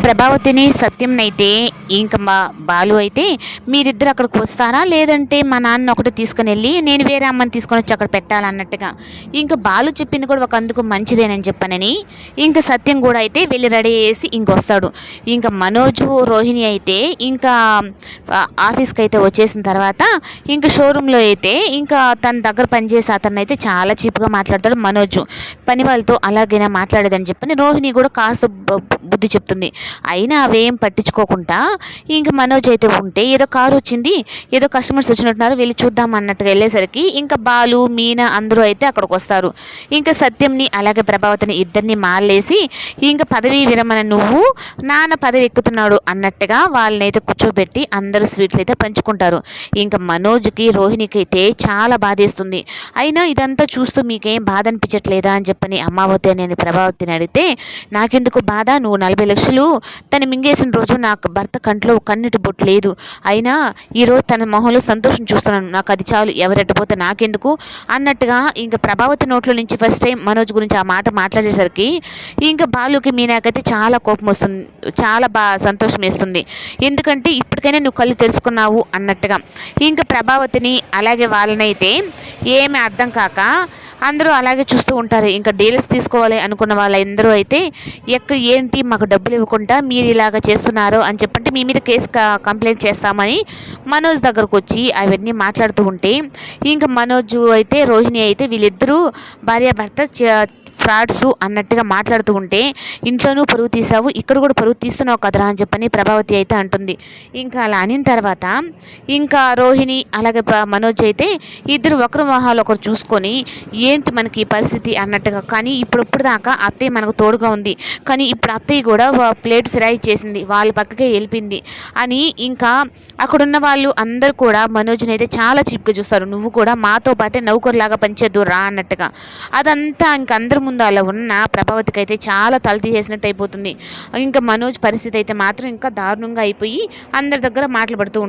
ప్రభావతిని సత్యంనైతే ఇంకా మా బాలు అయితే మీరిద్దరు అక్కడికి వస్తారా, లేదంటే మా నాన్న ఒకటి తీసుకుని వెళ్ళి నేను వేరే అమ్మని తీసుకొని వచ్చి అక్కడ పెట్టాలన్నట్టుగా. ఇంకా బాలు చెప్పింది కూడా ఒక అందుకు మంచిదేనని చెప్పనని ఇంకా సత్యం కూడా అయితే వెళ్ళి రెడీ చేసి ఇంకొస్తాడు. ఇంకా మనోజు రోహిణి అయితే ఇంకా ఆఫీస్కి అయితే వచ్చేసిన తర్వాత ఇంకా షోరూంలో అయితే ఇంకా తన దగ్గర పనిచేసే అతను అయితే చాలా చీప్గా మాట్లాడతాడు మనోజు. పని వాళ్ళతో అలాగైనా మాట్లాడేదని చెప్పని రోహిణి కూడా కాస్త బుద్ధి చెప్తుంది. అయినా అవేం పట్టించుకోకుండా ఇంక మనోజ్ అయితే ఉంటే ఏదో కారు వచ్చింది, ఏదో కస్టమర్స్ వచ్చినట్టున్నారు, వెళ్ళి చూద్దాం అన్నట్టుగా వెళ్ళేసరికి ఇంకా బాలు మీనా అందరూ అయితే అక్కడికి వస్తారు. ఇంకా సత్యంని అలాగే ప్రభావతిని ఇద్దరిని మాలేసి ఇంకా పదవీ విరమణ నువ్వు నాన్న పదవి ఎక్కుతున్నాడు అన్నట్టుగా వాళ్ళని అయితే కూర్చోబెట్టి అందరూ స్వీట్లు అయితే పంచుకుంటారు. ఇంకా మనోజ్కి రోహిణికి అయితే చాలా బాధేస్తుంది. అయినా ఇదంతా చూస్తూ మీకేం బాధ అనిపించట్లేదా అని చెప్పని అమ్మావతి అని ప్రభావతిని అడిగితే, నాకెందుకు బాధ, నువ్వు 40 లక్షలు తను మింగేసిన రోజు నాకు భర్త కంట్లో కన్నిటి బొట్టు లేదు, అయినా ఈరోజు తన మొహంలో సంతోషం చూస్తున్నాను, నాకు అది చాలు, ఎవరెట్టపోతే నాకెందుకు అన్నట్టుగా ఇంకా ప్రభావతి నోట్లో నుంచి ఫస్ట్ టైం మనోజ్ గురించి ఆ మాట మాట్లాడేసరికి ఇంకా బాలుకి మీనాకైతే చాలా కోపం వస్తుంది, చాలా సంతోషం వేస్తుంది. ఎందుకంటే ఇప్పటికైనా నువ్వు కళ్ళు తెలుసుకున్నావు అన్నట్టుగా. ఇంకా ప్రభావతిని అలాగే వాళ్ళనైతే ఏమీ అర్థం కాక అందరూ అలాగే చూస్తూ ఉంటారు. ఇంకా డీలర్స్ తీసుకోవాలి అనుకున్న వాళ్ళందరూ అయితే ఏంటి మాకు డబ్బులు ఇవ్వకుండా మీరు ఇలాగ చేస్తున్నారు అని చెప్పంటే మీ మీద కేసు కంప్లైంట్ చేస్తామని మనోజ్ దగ్గరకు వచ్చి అవన్నీ మాట్లాడుతూ ఉంటే ఇంకా మనోజ్ అయితే రోహిణి అయితే వీళ్ళిద్దరూ భార్యాభర్త ఫ్రాడ్స్ అన్నట్టుగా మాట్లాడుతూ ఉంటే, ఇంట్లోనూ పరువు తీసావు, ఇక్కడ కూడా పరువు తీస్తున్నావు కదరా అని చెప్పని ప్రభావతి అయితే అంటుంది. ఇంకా అలా అనిన తర్వాత ఇంకా రోహిణి అలాగే మనోజ్ అయితే ఇద్దరు ఒకరి మొహాలు ఒకరు చూసుకొని ఏంటి మనకి ఈ పరిస్థితి అన్నట్టుగా. కానీ ఇప్పుడు దాకా అత్తయ్య మనకు తోడుగా ఉంది, కానీ ఇప్పుడు అత్తయ్య కూడా ప్లేట్ ఫిరాయి చేసింది, వాళ్ళ పక్కకే వెళ్ళిపోయింది అని ఇంకా అక్కడున్న వాళ్ళు అందరూ కూడా మనోజ్ని అయితే చాలా చీప్గా చూస్తారు. నువ్వు కూడా మాతో పాటే నౌకరులాగా పనిచేద్దు రా అన్నట్టుగా. అదంతా ఇంక అందరి ముందు అలా ఉన్న ప్రభావతికి అయితే చాలా తల తీసేసినట్టు అయిపోతుంది. ఇంకా మనోజ్ పరిస్థితి అయితే మాత్రం ఇంకా దారుణంగా అయిపోయి అందరి దగ్గర మాటలు పడుతూ ఉంటుంది.